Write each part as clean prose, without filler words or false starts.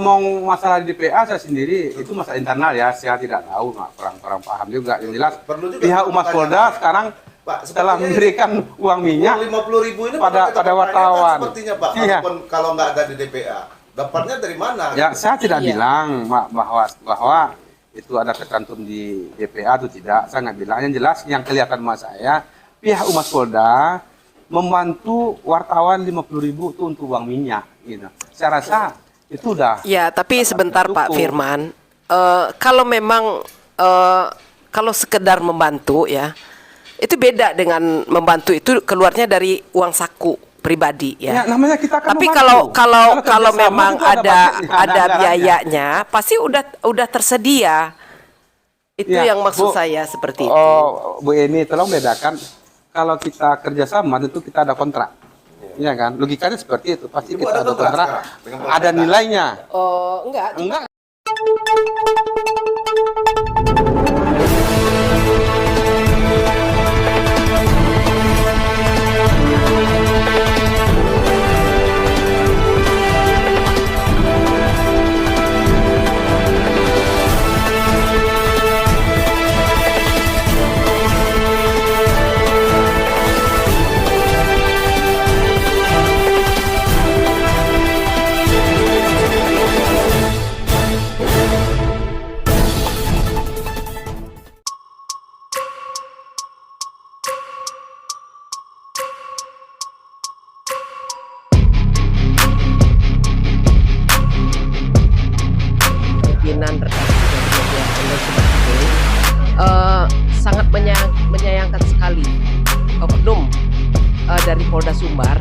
ngomong masalah di DPA saya sendiri itu masalah internal ya, saya tidak tahu, kurang paham juga. Yang jelas pihak Humas Polda sekarang Pak, setelah memberikan uang minyak 50.000 ini pada wartawan. Sepertinya Pak, Iya. kalau nggak ada di DPA, dapatnya dari mana? Ya, saya tidak bilang bahwa itu ada tercantum di DPA atau tidak. Saya nggak bilang. Yang jelas yang kelihatan sama saya, pihak Humas Polda membantu wartawan 50.000 itu untuk uang minyak. Gitu. Saya rasa itu udah. Ya, tapi sebentar Pak Firman, kalau memang kalau sekedar membantu ya, itu beda dengan membantu itu keluarnya dari uang saku pribadi ya. Ya, namanya kita kan tapi membantu. kalau memang itu ada anggarannya. biayanya, pasti udah tersedia. Itu Ya, yang maksud Bu, saya seperti itu. Oh, Bu Eni, tolong bedakan. Kalau kita kerjasama tentu kita ada kontrak. Iya kan? Logikanya seperti itu. Pasti Ibu kita ada ada kontrak kontrak, sekarang dengan ada pemerintah? nilainya. Oh, enggak. Enggak. Pimpinan redaksi dari media Anda seperti ini sangat menyayangkan sekali oknum dari Polda Sumbar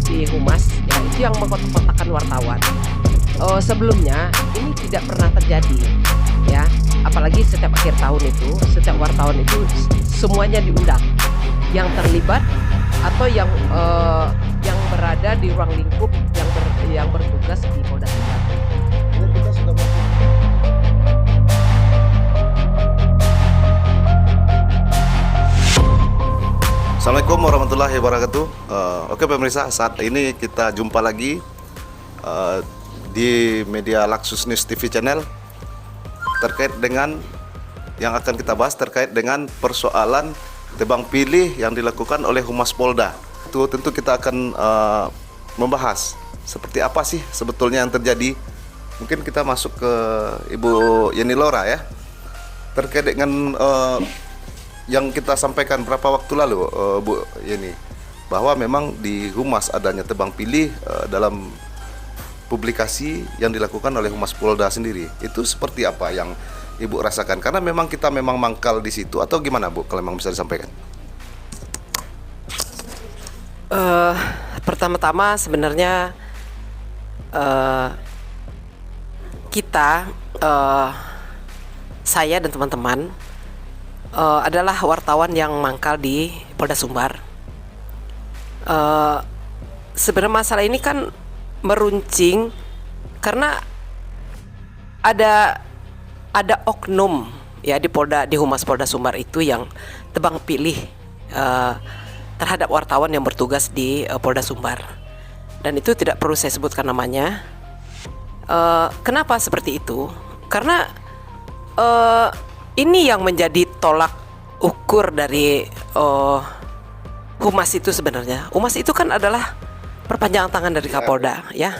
di Humas ya, itu yang mengkotak-kotakan wartawan. Sebelumnya ini tidak pernah terjadi ya, apalagi setiap akhir tahun itu setiap wartawan itu semuanya diundang yang terlibat atau yang berada di ruang lingkup yang bertugas di Polda Sumbar. Assalamualaikum warahmatullahi wabarakatuh. Oke pemirsa, saat ini kita jumpa lagi di media Laksus News TV Channel terkait dengan yang akan kita bahas terkait dengan persoalan tebang pilih yang dilakukan oleh Humas Polda. Itu tentu kita akan membahas seperti apa sih sebetulnya yang terjadi. Mungkin kita masuk ke Ibu Yeni Lora ya, terkait dengan yang kita sampaikan berapa waktu lalu, Bu Yeni, bahwa memang di Humas adanya tebang pilih dalam publikasi yang dilakukan oleh Humas Polda sendiri. Itu seperti apa yang Ibu rasakan? Karena memang kita memang mangkal di situ atau gimana Bu, kalau memang bisa disampaikan? Pertama-tama sebenarnya kita, saya dan teman-teman adalah wartawan yang mangkal di Polda Sumbar. Sebenarnya masalah ini kan meruncing karena ada oknum ya di Humas Polda Sumbar itu yang tebang pilih terhadap wartawan yang bertugas di Polda Sumbar, dan itu tidak perlu saya sebutkan namanya. Kenapa seperti itu? Karena ini yang menjadi tolak ukur dari Humas itu sebenarnya. Humas itu kan adalah perpanjangan tangan dari Kapolda ya.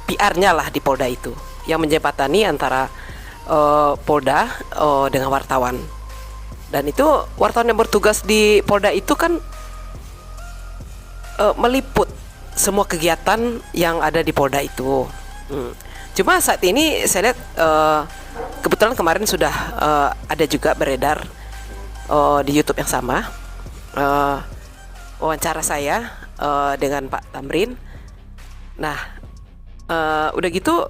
PR-nya lah di Polda itu yang menjembatani antara Polda dengan wartawan. Dan itu wartawan yang bertugas di Polda itu kan meliput semua kegiatan yang ada di Polda itu. Cuma saat ini saya lihat kebetulan kemarin sudah ada juga beredar di YouTube yang sama wawancara saya dengan Pak Tamrin. Nah, udah gitu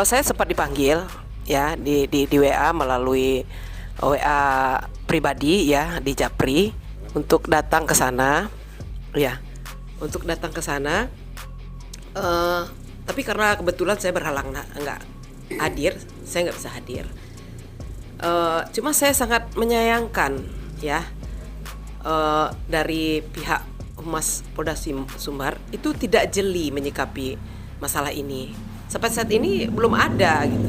saya sempat dipanggil ya di WA melalui WA pribadi ya di Japri untuk datang ke sana ya, untuk datang ke sana. Tapi karena kebetulan saya berhalang nggak hadir, saya nggak bisa hadir. Cuma saya sangat menyayangkan ya dari pihak Humas Polda Sumbar itu tidak jeli menyikapi masalah ini. Sampai saat ini belum ada gitu.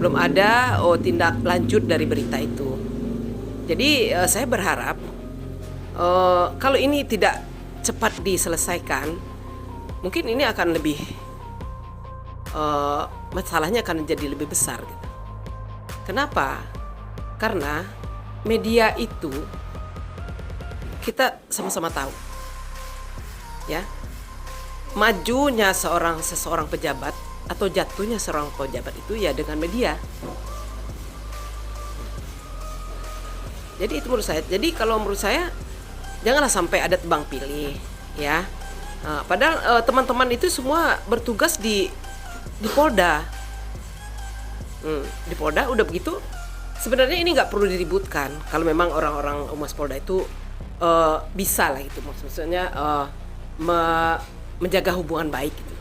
Belum ada tindak lanjut dari berita itu. Jadi saya berharap kalau ini tidak cepat diselesaikan, mungkin ini akan lebih masalahnya akan jadi lebih besar gitu. Kenapa? Karena media itu kita sama-sama tahu, ya, majunya seseorang pejabat atau jatuhnya seorang pejabat itu ya dengan media. Jadi itu menurut saya. Jadi kalau menurut saya janganlah sampai ada tebang pilih, ya. Padahal teman-teman itu semua bertugas di Polda. Di Polda udah begitu. Sebenarnya ini nggak perlu diributkan. Kalau memang orang-orang Humas Polda itu bisa lah gitu, maksudnya menjaga hubungan baik gitu.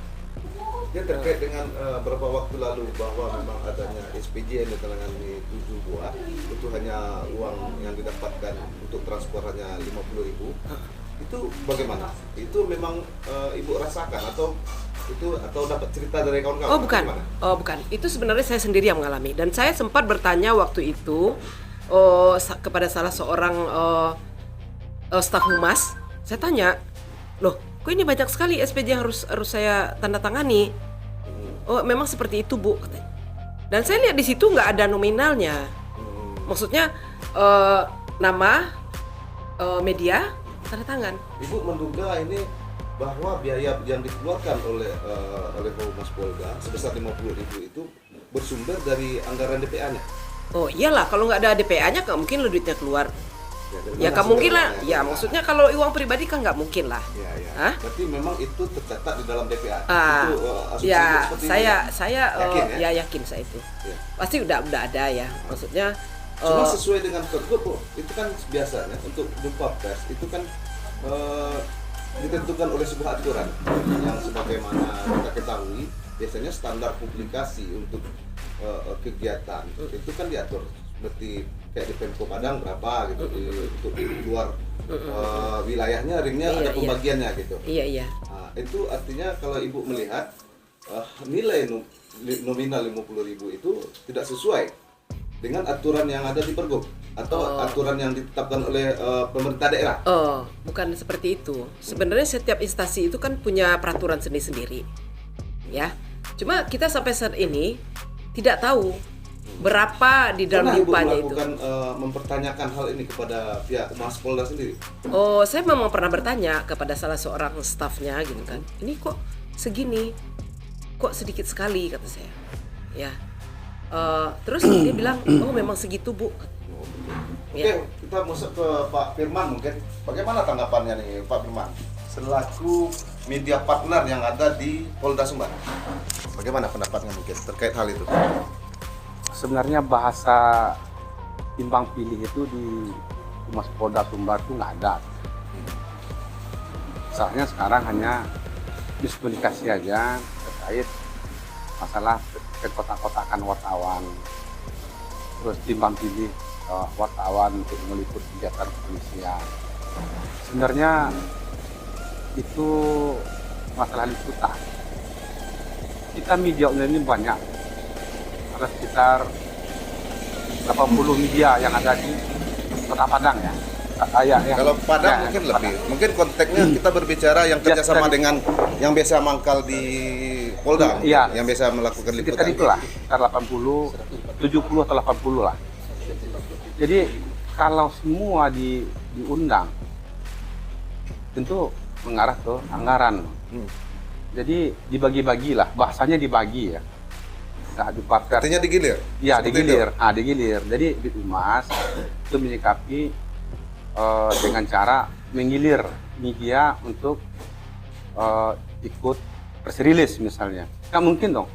Ya, terkait dengan beberapa waktu lalu bahwa memang adanya SPJ yang ditangani 7 buah, itu hanya uang yang didapatkan untuk transport hanya 50.000. Itu bagaimana? Itu memang Ibu rasakan atau dapat cerita dari kawan-kawan? Oh bukan, Bagaimana? bukan. Itu sebenarnya saya sendiri yang mengalami dan saya sempat bertanya waktu itu kepada salah seorang staf humas. Saya tanya, loh, kok ini banyak sekali SPJ yang harus saya tanda tangani? Oh, memang seperti itu, Bu. Dan saya lihat di situ nggak ada nominalnya. Maksudnya nama, media, tanda tangan. Ibu menduga ini bahwa biaya yang dikeluarkan oleh Humas Polda sebesar 50.000 itu bersumber dari anggaran DPA-nya. Oh iyalah, kalau nggak ada DPA-nya nggak mungkin lo duitnya keluar. Ya nggak mungkin lah. Ya maksudnya kalau uang pribadi kan nggak mungkin lah. Ya. Berarti memang itu tercatat di dalam DPA. Itu asumsi Ya seperti saya yakin, ya yakin saya itu. Ya. Pasti udah ada ya. Maksudnya Cuma sesuai dengan pergub, itu kan biasanya untuk jumpa pers itu kan ditentukan oleh sebuah aturan yang sebagaimana kita ketahui biasanya standar publikasi untuk kegiatan itu kan diatur seperti kayak di Pemko Padang berapa gitu, untuk di luar wilayahnya ringnya ada pembagiannya gitu. Iya. Nah, itu artinya kalau Ibu melihat nilai nominal 50.000 itu tidak sesuai dengan aturan yang ada di Pergub atau aturan yang ditetapkan oleh pemerintah daerah. Oh, bukan seperti itu. Sebenarnya setiap instansi itu kan punya peraturan sendiri-sendiri. Ya. Cuma kita sampai saat ini tidak tahu berapa di dalam upahnya itu. Bukan mempertanyakan hal ini kepada pihak Humas Polda sendiri. Oh, saya memang pernah bertanya kepada salah seorang stafnya gitu kan. Ini kok segini? Kok sedikit sekali kata saya. Ya. Terus dia bilang, "Oh, memang segitu, Bu." Oke, kita masuk ke Pak Firman mungkin. Bagaimana tanggapannya nih Pak Firman selaku media partner yang ada di Polda Sumbar? Bagaimana pendapatnya mungkin terkait hal itu? Sebenarnya bahasa timbang pilih itu di Humas Polda Sumbar itu nggak ada. Soalnya sekarang hanya miskomunikasi aja terkait masalah kekotak-kotakan wartawan, terus timbang pilih wartawan untuk meliput kegiatan kepolisian. Sebenarnya itu masalah liputan. Kita media online ini banyak. Ada sekitar 80 media yang ada di Kota Padang ya. Kalau Padang mungkin lebih. Mungkin konteksnya kita berbicara yang kerjasama dengan yang biasa mangkal di Polda, iya, yang biasa melakukan liputan. Sekitar itulah, sekitar 80, 70 atau 80 lah. Jadi kalau semua diundang, tentu mengarah ke anggaran. Jadi dibagi-bagilah, bahasanya dibagi ya. Nah, artinya digilir? Iya, Seperti digilir. Digilir. Jadi di Humas itu menyikapi dengan cara menggilir media untuk ikut press release misalnya. Nggak mungkin dong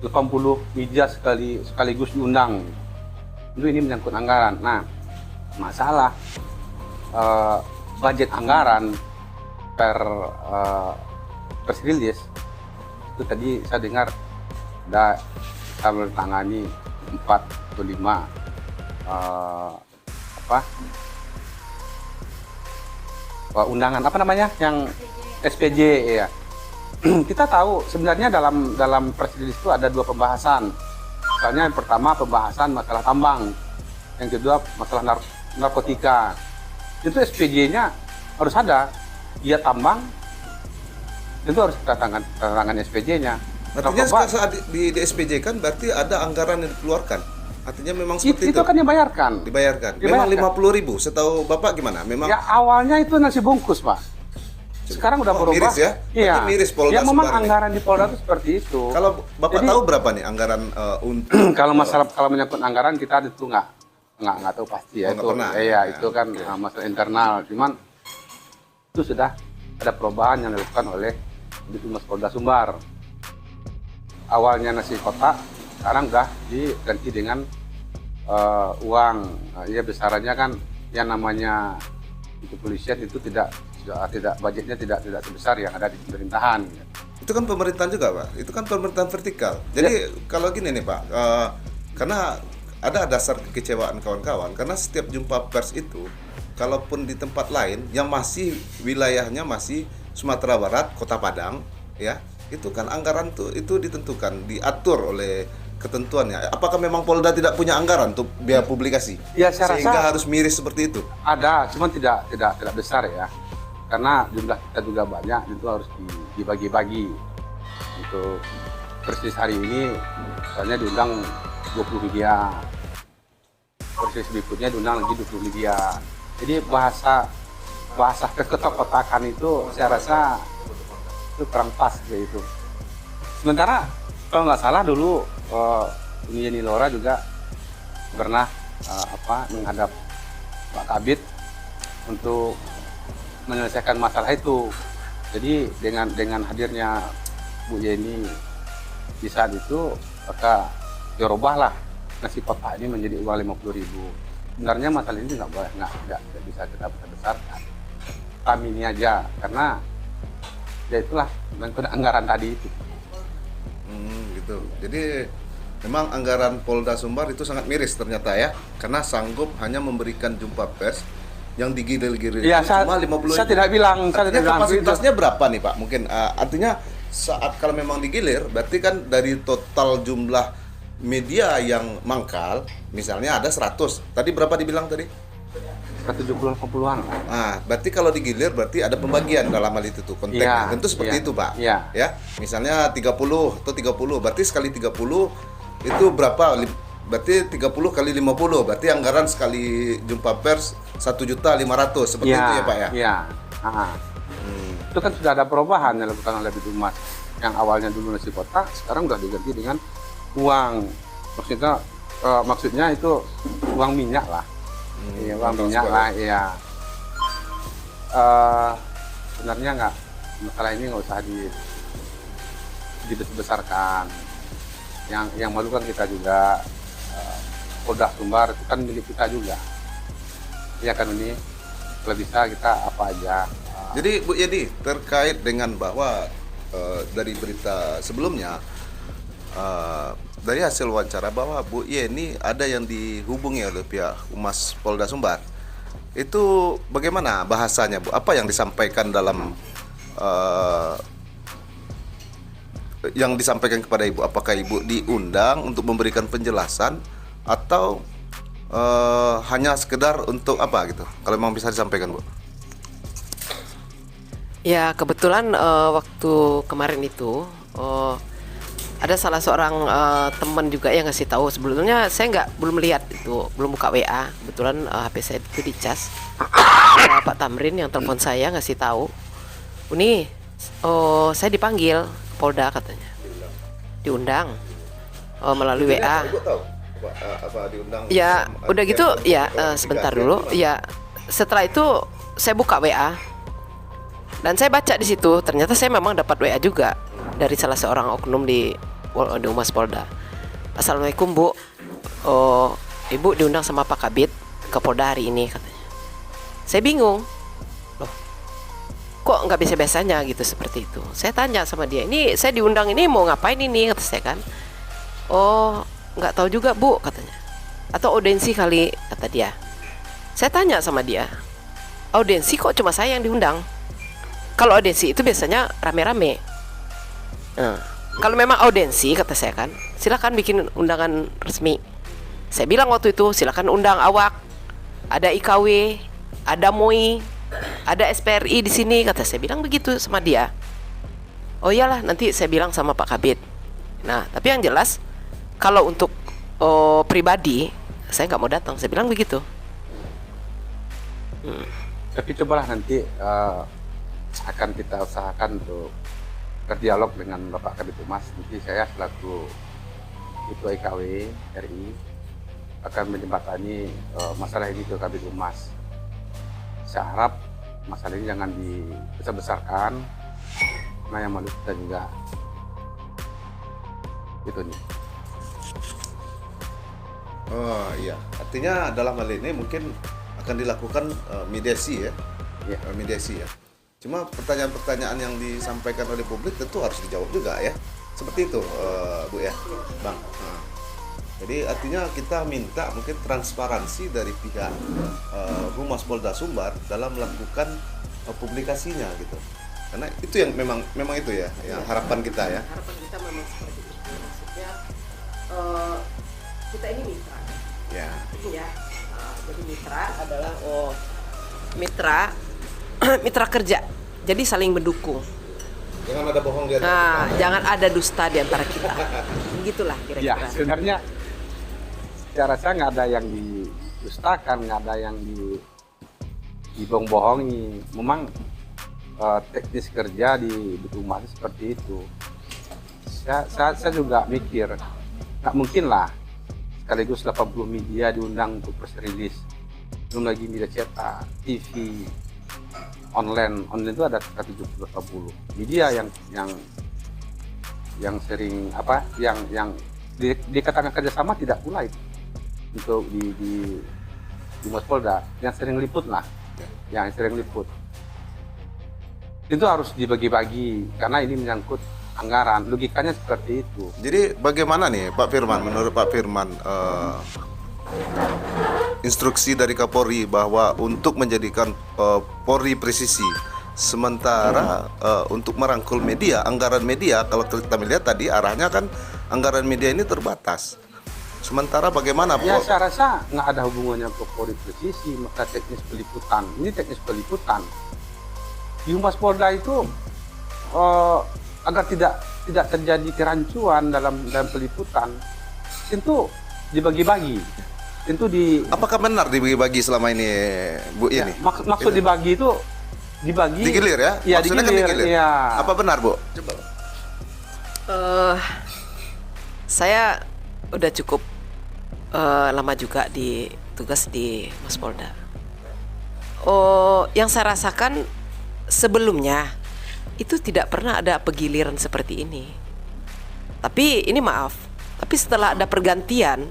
80 media sekaligus diundang. Itu ini menyangkut anggaran. Nah, masalah budget anggaran per press release itu tadi saya dengar ada kita menangani 4 atau 5 undangan apa namanya yang SPJ ya. Kita tahu sebenarnya dalam press release itu ada 2 pembahasan. Misalnya yang pertama pembahasan masalah tambang, yang kedua masalah narkotika. Itu SPJ-nya harus ada. Dia tambang, tentu harus kita tangan SPJ-nya. Artinya saat di SPJ kan berarti ada anggaran yang dikeluarkan. Artinya memang seperti itu kan dibayarkan. Memang 50.000. Setahu Bapak gimana? Memang ya awalnya itu nasi bungkus, Pak. Sekarang udah berubah. Miris ya? Iya. Berarti miris Polda ya memang Sumbar anggaran di Polda itu seperti itu. Kalau Bapak tahu berapa nih anggaran untuk kalau menyangkut anggaran kita itu nggak tahu pasti ya. Itu pernah. itu kan masalah internal. Cuman itu sudah ada perubahan yang dilakukan oleh Humas Polda Sumbar. Awalnya nasi kotak, sekarang udah diganti dengan uang. Ya besarannya kan yang namanya itu kepolisian itu tidak budgetnya tidak sebesar yang ada di pemerintahan. itu kan pemerintahan juga Pak, itu kan pemerintahan vertikal. Jadi kalau gini nih Pak, karena ada dasar kekecewaan kawan-kawan karena setiap jumpa pers itu, kalaupun di tempat lain yang masih wilayahnya masih Sumatera Barat, Kota Padang, ya itu kan anggaran tuh itu ditentukan, diatur oleh ketentuannya. Apakah memang Polda tidak punya anggaran untuk biaya publikasi? Ya, saya sehingga rasa harus miris seperti itu. ada, cuman tidak besar ya. Karena jumlah kita juga banyak, itu harus dibagi-bagi. Untuk persis hari ini, misalnya diundang 20 media. Persis berikutnya diundang lagi 20 media. Jadi bahasa kekotak-kotakan itu saya rasa itu kurang pas gitu. Sementara kalau nggak salah dulu Uni Yeni Lora juga pernah menghadap Pak Kabid untuk menyelesaikan masalah itu. Jadi dengan hadirnya Bu Yeni di saat itu, maka dirubahlah nasi kotak ini menjadi uang 50.000. Sebenarnya masalah ini nggak bisa kita besarkan. Kami ini aja karena ya itulah anggaran tadi itu. Gitu. Jadi memang anggaran Polda Sumbar itu sangat miris ternyata ya, karena sanggup hanya memberikan jumpa pers yang digilir-gilir Ya, cuma 50.000. saya tidak bilang. Kapasitasnya berapa nih Pak? Mungkin artinya saat kalau memang digilir, berarti kan dari total jumlah media yang mangkal, misalnya ada 100. Tadi berapa dibilang tadi? 170-80-an. Nah, berarti kalau digilir berarti ada pembagian dalam hal itu tuh konteksnya. Ya, Tentu seperti itu, Pak. Ya. Ya. Misalnya 30 atau 30, berarti sekali 30 itu berapa? Berarti 30 kali 50, berarti anggaran sekali jumpa pers 1.500.000 seperti itu ya, Pak ya. Iya. Itu kan sudah ada perubahan yang dilakukan oleh Bidumas. Yang awalnya dulu nasi kotak, sekarang udah diganti dengan uang. Maksudnya itu uang minyak lah. Iya, uang minyak lah, iya. Sebenarnya masalah ini nggak usah dibesarkan. Yang malu kan kita juga, Polda Sumbar itu kan milik kita juga. Ya kan ini, kalau bisa kita apa aja. Jadi Bu Yedi, terkait dengan bahwa dari berita sebelumnya, dari hasil wawancara bahwa Bu Yeni ada yang dihubungi oleh pihak Humas Polda Sumbar. Itu bagaimana bahasanya Bu? Apa yang disampaikan dalam yang disampaikan kepada Ibu? Apakah Ibu diundang untuk memberikan penjelasan atau hanya sekedar untuk apa gitu? Kalau memang bisa disampaikan Bu. Ya kebetulan waktu kemarin itu ada salah seorang teman juga yang ngasih tahu. Sebelumnya saya belum lihat itu, belum buka WA. Kebetulan HP saya itu dicas. Pak Tamrin yang telepon saya ngasih tahu, "Uni, saya dipanggil Polda," katanya. Diundang melalui WA. Ibu tahu apa diundang? Ya udah gitu ya, sebentar dulu. Ya setelah itu saya buka WA dan saya baca di situ. Ternyata saya memang dapat WA juga dari salah seorang oknum di Humas Polda. "Assalamualaikum Bu, Ibu diundang sama Pak Kabid ke Polda hari ini," katanya. Saya bingung, loh kok nggak biasa-biasanya gitu seperti itu. Saya tanya sama dia, "Ini saya diundang ini mau ngapain ini?" kata saya kan. "Oh nggak tahu juga Bu," katanya. "Atau audiensi kali," kata dia. Saya tanya sama dia, audiensi kok cuma saya yang diundang. Kalau audiensi itu biasanya rame-rame. Nah, kalau memang audiensi kata saya kan, silakan bikin undangan resmi. Saya bilang waktu itu silakan undang awak, ada IKW, ada MOI, ada SPRI di sini, kata saya bilang begitu sama dia. Oh iyalah, nanti saya bilang sama Pak Kabid. Nah, tapi yang jelas kalau untuk pribadi saya nggak mau datang, saya bilang begitu. Tapi cobalah nanti akan kita usahakan untuk berdialog dengan Bapak Kabid Humas. Nanti saya selaku Ketua IKW RI akan menjembatani masalah ini ke Kabid Humas. Saya harap masalah ini jangan dibesar-besarkan, karena yang malu kita juga gitu nih. Oh iya, artinya dalam hal ini mungkin akan dilakukan mediasi ya, mediasi ya. Cuma pertanyaan-pertanyaan yang disampaikan oleh publik tentu harus dijawab juga ya, seperti itu Bu ya, Bang. Nah, jadi artinya kita minta mungkin transparansi dari pihak Humas Polda Sumbar dalam melakukan publikasinya gitu, karena itu yang memang itu ya, yang harapan kita ya. Harapan kita memang seperti itu. Maksudnya kita ini mitra. Ya. Ya, jadi mitra adalah mitra kerja. Jadi saling mendukung. Jangan ada bohong di antara Nah, kita. jangan ada dusta di antara kita. Begitulah Ya, kira-kira. sebenarnya saya rasa nggak ada yang didustakan, nggak ada yang dibohong-bohongi. Memang teknis kerja di rumah seperti itu. Saya juga mikir, nggak mungkin lah sekaligus 80 media diundang untuk press release. Belum lagi media cetak, TV, online itu ada 70-80 media yang sering yang dikatakan kerjasama tidak pula itu untuk di Humas Polda yang sering liput itu harus dibagi-bagi karena ini menyangkut anggaran, logikanya seperti itu. Jadi bagaimana nih Pak Firman, menurut Pak Firman instruksi dari Kapolri bahwa untuk menjadikan Polri presisi, sementara untuk merangkul media, anggaran media kalau kita melihat tadi arahnya kan anggaran media ini terbatas. Sementara bagaimana Ya saya rasa nggak ada hubungannya ke Polri presisi, maka teknis peliputan. Ini teknis peliputan. Di Humas Polda itu agar tidak terjadi kerancuan dalam peliputan, tentu dibagi-bagi. Tentu apakah benar dibagi-bagi selama ini Bu ya, ini? maksud dibagi itu dibagi digilir ya? Ya, Maksudnya kan digilir. Ya. Apa benar Bu? Coba. Saya udah cukup lama juga di tugas di Humas Polda. Yang saya rasakan sebelumnya itu tidak pernah ada pegiliran seperti ini. Tapi ini maaf, tapi setelah ada pergantian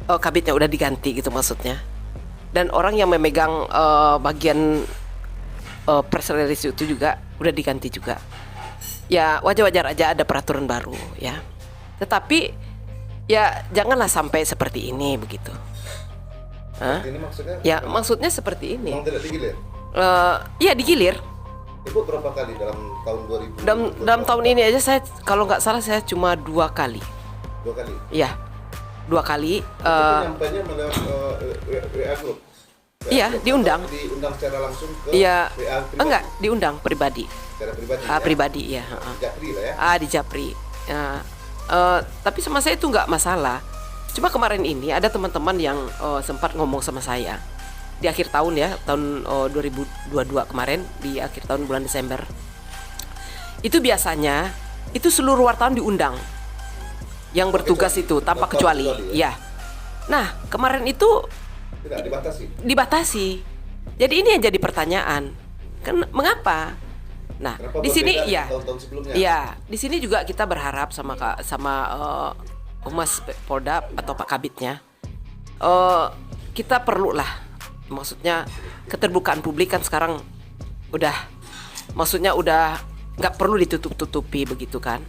kabitnya udah diganti gitu maksudnya. Dan orang yang memegang bagian press release itu juga udah diganti juga. Ya wajar-wajar aja ada peraturan baru ya. Tetapi ya janganlah sampai seperti ini begitu. Ini maksudnya? Ya maksudnya seperti ini. Memang tidak digilir? Iya digilir. Ibu berapa kali dalam tahun 2000? Dalam tahun ini aja saya kalau nggak salah saya cuma 2 kali. 2 kali? Iya 2 kali. Penyampaiannya melalui WA group? Iya diundang. Diundang secara langsung ke Iya WA pribadi? enggak diundang pribadi. Secara pribadi ya? Pribadi ya. Di Japri lah ya? Di Japri. Tapi sama saya itu nggak masalah. Cuma kemarin ini ada teman-teman yang sempat ngomong sama saya di akhir tahun ya, tahun 2022 kemarin, di akhir tahun bulan Desember. Itu biasanya itu seluruh wartawan diundang yang bertugas itu tanpa kecuali. Ya. Nah kemarin itu Tidak dibatasi. Jadi ini yang jadi pertanyaan. Mengapa? Nah Kenapa di sini berbeda ya, dengan tahun-tahun sebelumnya? ya di sini juga kita berharap sama Humas Polda atau Pak Kabitnya, kita perlu lah, maksudnya keterbukaan publik kan sekarang udah nggak perlu ditutup-tutupi begitu kan.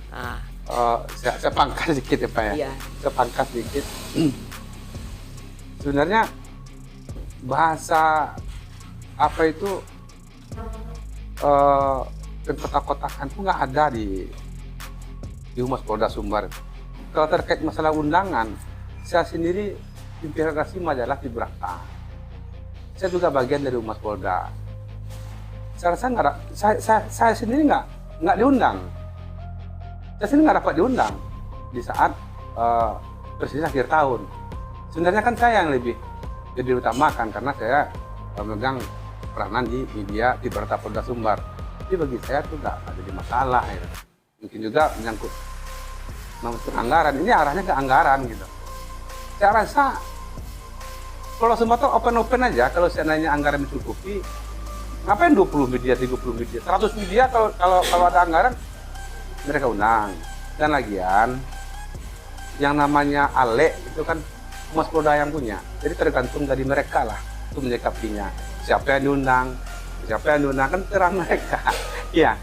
Saya pangkas sedikit ya Pak ya. Iya. Saya pangkas sedikit. Sebenarnya bahasa apa itu kotak-kotakan itu nggak ada di Humas Polda Sumbar. Kalau terkait masalah undangan, saya sendiri pimpinan redaksi majalah di Brata. Saya juga bagian dari Humas Polda. Saya rasa nggak, saya sendiri nggak diundang. Saya sendiri nggak dapat diundang di saat presiden akhir tahun. Sebenarnya kan saya yang lebih diutamakan karena saya memegang peranan di media di Brata Polda Sumbar. Jadi bagi saya itu nggak ada masalah. Ya. Mungkin juga menyangkut anggaran. Ini arahnya ke anggaran gitu. Saya rasa Polda Sumbar itu open aja. Kalau seandainya anggaran mencukupi, ngapain 20 media, 30 media, 100 media kalau ada anggaran mereka undang. Dan lagian yang namanya ALE itu kan Humas Polda yang punya. Jadi tergantung dari mereka lah itu menyikapinya. Siapa yang diundang kan terang mereka. Iya,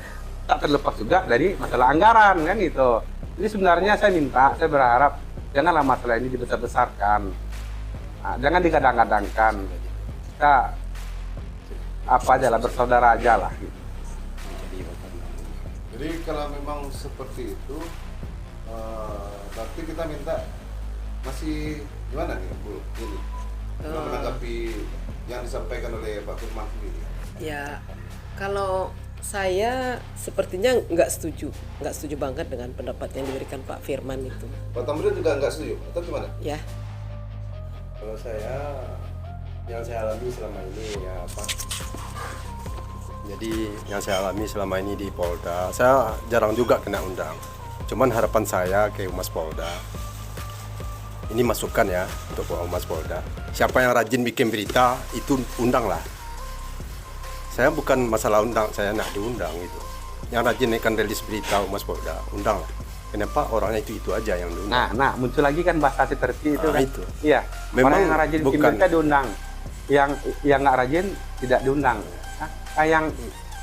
tak terlepas juga dari masalah anggaran kan gitu. Jadi sebenarnya saya berharap janganlah masalah ini dibesar-besarkan. Nah, jangan digadang-gadangkan. Kita apa aja lah, bersaudara aja lah. Gitu. Jadi kalau memang seperti itu, berarti kita minta masih gimana nih Bu? Ini menanggapi yang disampaikan oleh Pak Firman sendiri. Ya, kalau saya sepertinya nggak setuju banget dengan pendapat yang diberikan Pak Firman itu. Pak Tamrin juga nggak setuju atau gimana? Ya, Kalau saya, yang saya alami selama ini ya Pak. Jadi yang saya alami selama ini di Polda, saya jarang juga kena undang. Cuman harapan saya ke Humas Polda, ini masukan ya untuk Humas Polda. Siapa yang rajin bikin berita itu undanglah. Saya bukan masalah undang, saya nak diundang gitu. Yang rajin naikkan rilis berita Humas Polda, undanglah. Kenapa orangnya itu aja yang diundang? Nah, muncul lagi kan bahasa seperti itu kan. Itu. Iya. Memang orang yang rajin bikin bukan. berita diundang. Yang nggak rajin tidak diundang.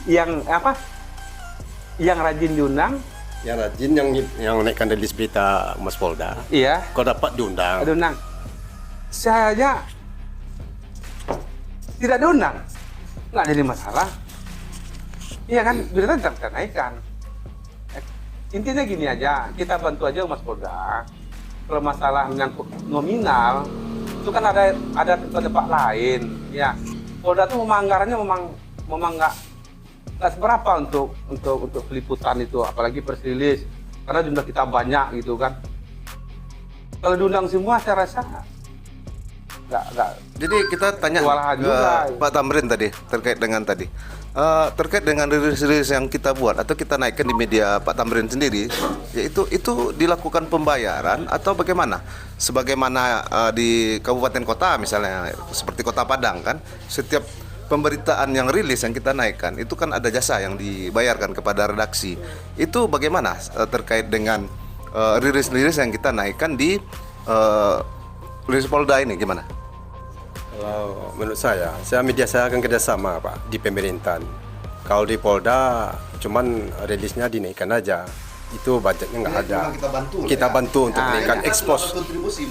Yang apa? Yang rajin diundang. Yang rajin yang naikkan rilis berita Humas Polda. Iya. Kalau dapat diundang. Diundang. Saya aja tidak diundang. Nggak jadi masalah. Iya kan, berita tetap kita naikkan. Intinya gini aja, kita bantu aja Humas Polda. Kalau masalah menyangkut nominal, itu kan ada tempat lain. Ya, Polda tuh memang anggarannya memang nggak seberapa untuk peliputan itu, apalagi press release. Karena jumlah kita banyak gitu kan. Kalau diundang semua, saya rasa nggak. Jadi kita tanya Kewalahan ke juga. Pak Tamrin tadi terkait dengan rilis yang kita buat atau kita naikkan di media Pak Tamrin sendiri, yaitu itu dilakukan pembayaran atau bagaimana? Sebagaimana di kabupaten kota misalnya seperti Kota Padang kan, setiap pemberitaan yang rilis yang kita naikkan itu kan ada jasa yang dibayarkan kepada redaksi. Itu bagaimana terkait dengan rilis-rilis yang kita naikkan di rilis Polda ini gimana? Kalau menurut saya media saya akan kerjasama Pak di pemerintahan. Kalau di Polda cuman rilisnya dinaikkan aja, itu budgetnya nggak ada. Kita bantu untuk menaikkan ekspos,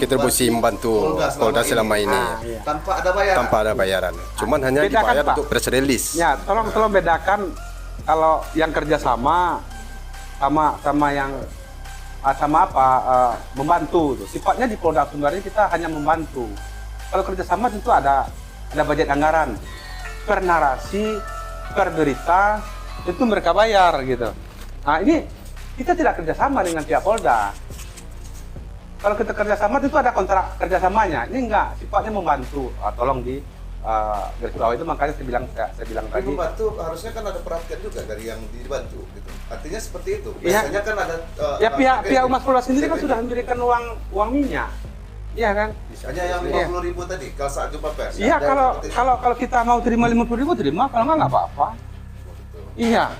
kontribusi membantu Polda selama ini Tanpa ada bayaran. tanpa ada bayaran. Cuman hanya Bedakan, dibayar Pak. untuk press release. Ya, tolong bedakan kalau yang kerjasama sama yang membantu. Sifatnya di Polda Sumbar ini kita hanya membantu. Kalau kerjasama tentu ada budget anggaran per narasi, per berita, itu mereka bayar gitu. Nah ini kita tidak kerjasama dengan pihak Polda. Kalau kita kerjasama tentu ada kontrak kerjasamanya. Ini enggak, sifatnya membantu. Tolong di garis bawah itu, makanya saya bilang Tapi tadi. membantu harusnya kan ada perhatian juga dari yang dibantu gitu. Artinya seperti itu. Iya. Biasanya kan ada Ya pihak Humas Polda sendiri kan sudah memberikan uang minyak. Iya kan? hanya yang 50.000 tadi kalau saat jumpa pers. Iya, Ada kalau kita mau terima 50.000 terima, kalau nggak apa-apa. Iya.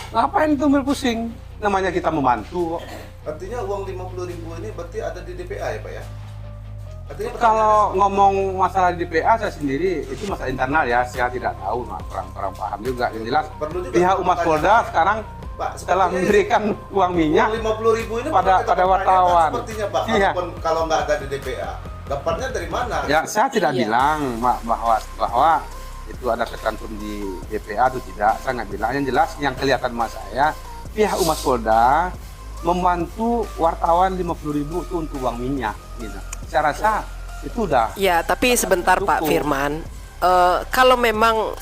Ngapain itu berpusing? Namanya kita membantu. Artinya uang 50.000 ini berarti ada di DPA ya Pak ya? Artinya Kalau ngomong masalah di DPA saya sendiri itu masalah internal ya, saya tidak tahu, kurang paham juga. Yang jelas Perlu juga pihak Humas Polda sekarang Pak, telah memberikan uang minyak uang 50.000 ini pada perlu kita pertanyakan wartawan. sepertinya Pak, Iya. walaupun kalau nggak ada di DPA. Dapatnya dari mana? Ya, saya tidak Iya. bilang bahwa itu ada tercantum di DPA atau tidak. Saya nggak bilang. Yang jelas, yang kelihatan sama saya, pihak Humas Polda membantu wartawan 50.000 itu untuk uang minyak. Gitu. Saya rasa itu udah. Ya, tapi sebentar Pak cukup. Firman, kalau memang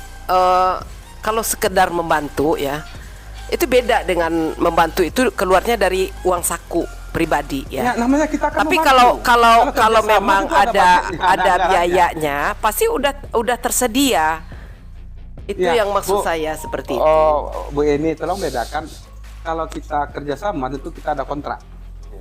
kalau sekedar membantu ya, itu beda dengan membantu itu keluarnya dari uang saku pribadi Ya, ya. namanya kita kan Tapi membantu. kalau kerjasama memang itu ada budgetnya, anggarannya. biayanya, pasti udah tersedia. Itu Ya, yang maksud Bu. saya seperti itu. Oh, Bu Eni, tolong bedakan. Kalau kita kerjasama tentu kita ada kontrak.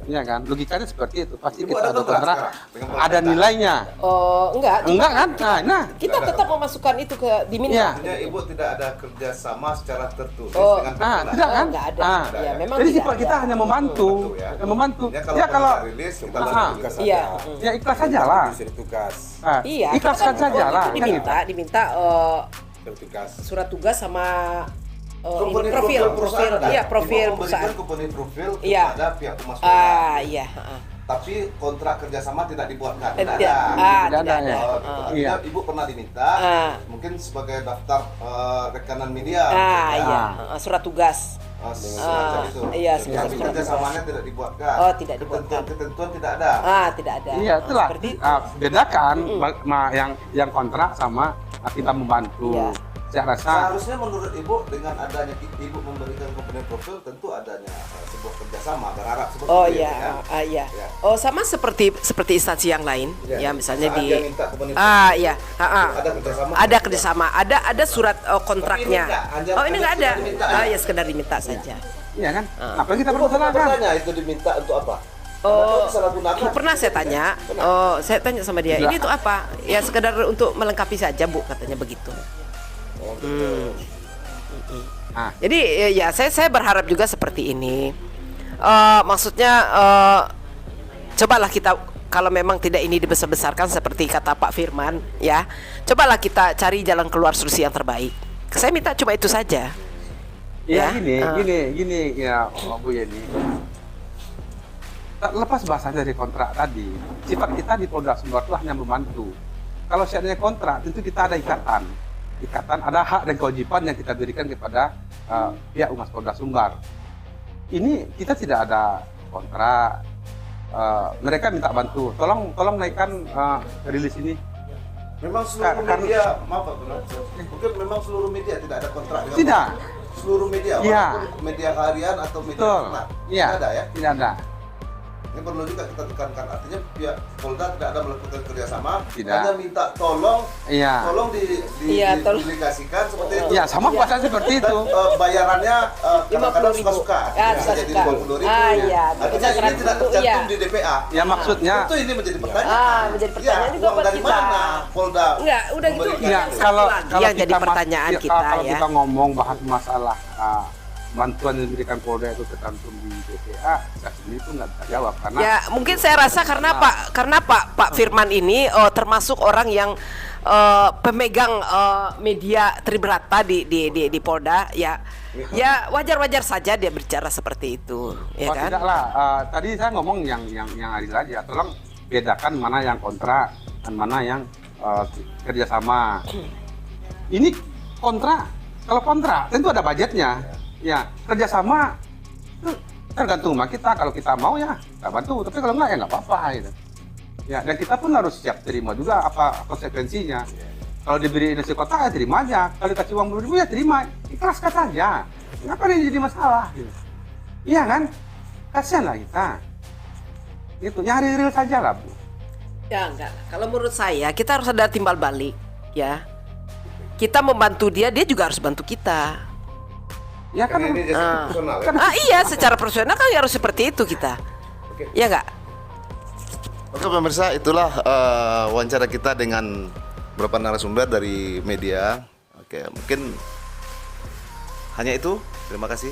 Iya kan? Logikanya seperti itu. Pasti Ibu kita ada ada kontrak kontrak. sekarang dengan Ada pemerintah? nilainya. Oh, enggak. Enggak kan? Nah. Kita tetap memasukkan itu ke diminta. Iya. Artinya Ibu tidak ada kerjasama secara tertulis Oh, dengan Nah, pemerintah. tidak kan? enggak ada. Nah, Ya, memang jadi tidak sifat kita ada. hanya membantu. Ya. Membantu. Ya, Ya kalau pemerintah rilis, kita Ah. langsung tugas Iya. saja. ya ikhlas saja lah. Disuruh tugas, Nah, Iya, ikhlaskan kita kan saja lah. itu Kan gitu. diminta disuruh tugas. surat tugas sama Company ini, profil, perusahaan ada. iya profil Ibu memberikan perusahaan. company profil Iya. kepada pihak Humas Polda. Ah, iya. Tapi kontrak kerjasama tidak dibuatkan. Tidak, Tidak ada. tidak Tidak ada, ada. ya. Oh, gitu. Artinya Iya. Ibu pernah diminta, Ah. mungkin sebagai daftar rekanan media. Ah, misalnya. iya. Surat tugas. Semacam itu. iya, Tapi semacam surat kerjasamanya tidak dibuatkan. Oh, tidak dibuatkan. Ketentuan tidak ada. Tidak ada. Iya, itulah. Seperti itu. Bedakan yang kontrak sama kita membantu. Iya. Saya rasa Seharusnya menurut Ibu dengan adanya Ibu memberikan company profil tentu adanya sebuah kerjasama, berharap seperti Oh itu iya, ya. iya. Ya. Oh sama seperti instansi yang lain, Ya. ya misalnya Saat di. dia minta company profil, Iya. ada kerjasama. Ada kerjasama, ada surat kontraknya. Tapi ini enggak, hanya Oh ini nggak ada. sekedar diminta aja. Ya sekedar diminta saja. iya kan? Ah. Apa yang kita Ibu pernah permasalahkan? bertanya itu diminta untuk apa? Oh, Karena disalahgunakan. pernah saya tanya. Oh, saya tanya sama dia. Ini tuh apa? Ya sekedar untuk melengkapi saja bu, katanya begitu. Ah. Jadi ya saya berharap juga seperti ini. Maksudnya cobalah kita kalau memang tidak ini dibesar-besarkan seperti kata Pak Firman ya, cobalah kita cari jalan keluar solusi yang terbaik. Saya minta cuma itu saja. Iya Ya. gini ya Bu Yeni. Tak lepas bahasa dari kontrak tadi, sifat kita di Polda Sumbar itu hanya membantu. Kalau seandainya kontrak, tentu kita ada ikatan, ada hak dan kewajiban yang kita berikan kepada pihak Humas Polda Sumbar. Ini kita tidak ada kontrak. Mereka minta bantu, tolong naikkan rilis ini. Memang seluruh Karena- media, maaf Pak Bro, mungkin memang seluruh media tidak ada kontrak dengan Tidak. Polda. Seluruh media, Iya. walaupun media harian atau media Betul. ternak, Iya. tidak ada ya. Tidak ada. Ini perlu juga kita tekankan, artinya pihak Polda tidak ada melakukan kerjasama, Tidak. hanya minta tolong Iya. Iya, tolong. dipublikasikan seperti itu. Ya sama bahasa seperti Dan itu. bayarannya kadang-kadang 50.000. suka-suka, Ya, bisa jadi suka-suka. 50.000. Ah, iya. Artinya Bisa ini tidak 100.000, tercantum iya. di DPA. Ya maksudnya Tentu ini menjadi pertanyaan. Menjadi pertanyaan Ya, juga uang buat dari kita. mana Polda? Enggak, udah gitu. memberikan ya itu? kalau lagi yang jadi kita pertanyaan kita, kalau ya. kita ngomong bahas masalah bantuan yang diberikan Polda itu tercantum di DPA, saya sendiri itu nggak bisa jawab karena Ya mungkin saya rasa karena Pak Firman ini termasuk orang yang pemegang media tribrata di Polda ya. Ya wajar saja dia bicara seperti itu, ya oh, kan? tidak lah. Tadi saya ngomong yang adil aja. Tolong bedakan mana yang kontrak dan mana yang kerjasama. Ini kontrak. Kalau kontrak tentu ada budgetnya. Ya kerjasama itu tergantung sama kita. Kalau kita mau ya kita bantu. Tapi kalau enggak ya nggak apa-apa. Gitu. Ya dan kita pun harus siap terima juga apa konsekuensinya. Kalau diberi nasi kotak ya terima aja. Kalau dikasih uang 10.000 ya terima. Ikhlaskan saja. Kenapa ini jadi masalah? Gitu. Iya kan? Kasihan lah kita. Itu nyari real saja lah Bu. Ya enggak. Kalau menurut saya kita harus ada timbal balik, ya. Kita membantu dia juga harus bantu kita. Ya kan? Karena ini jadi personal ya. Iya, secara profesional kan harus seperti itu kita. Oke. Ya enggak? Oke pemirsa, itulah wawancara kita dengan beberapa narasumber dari media. Oke, mungkin hanya itu. Terima kasih.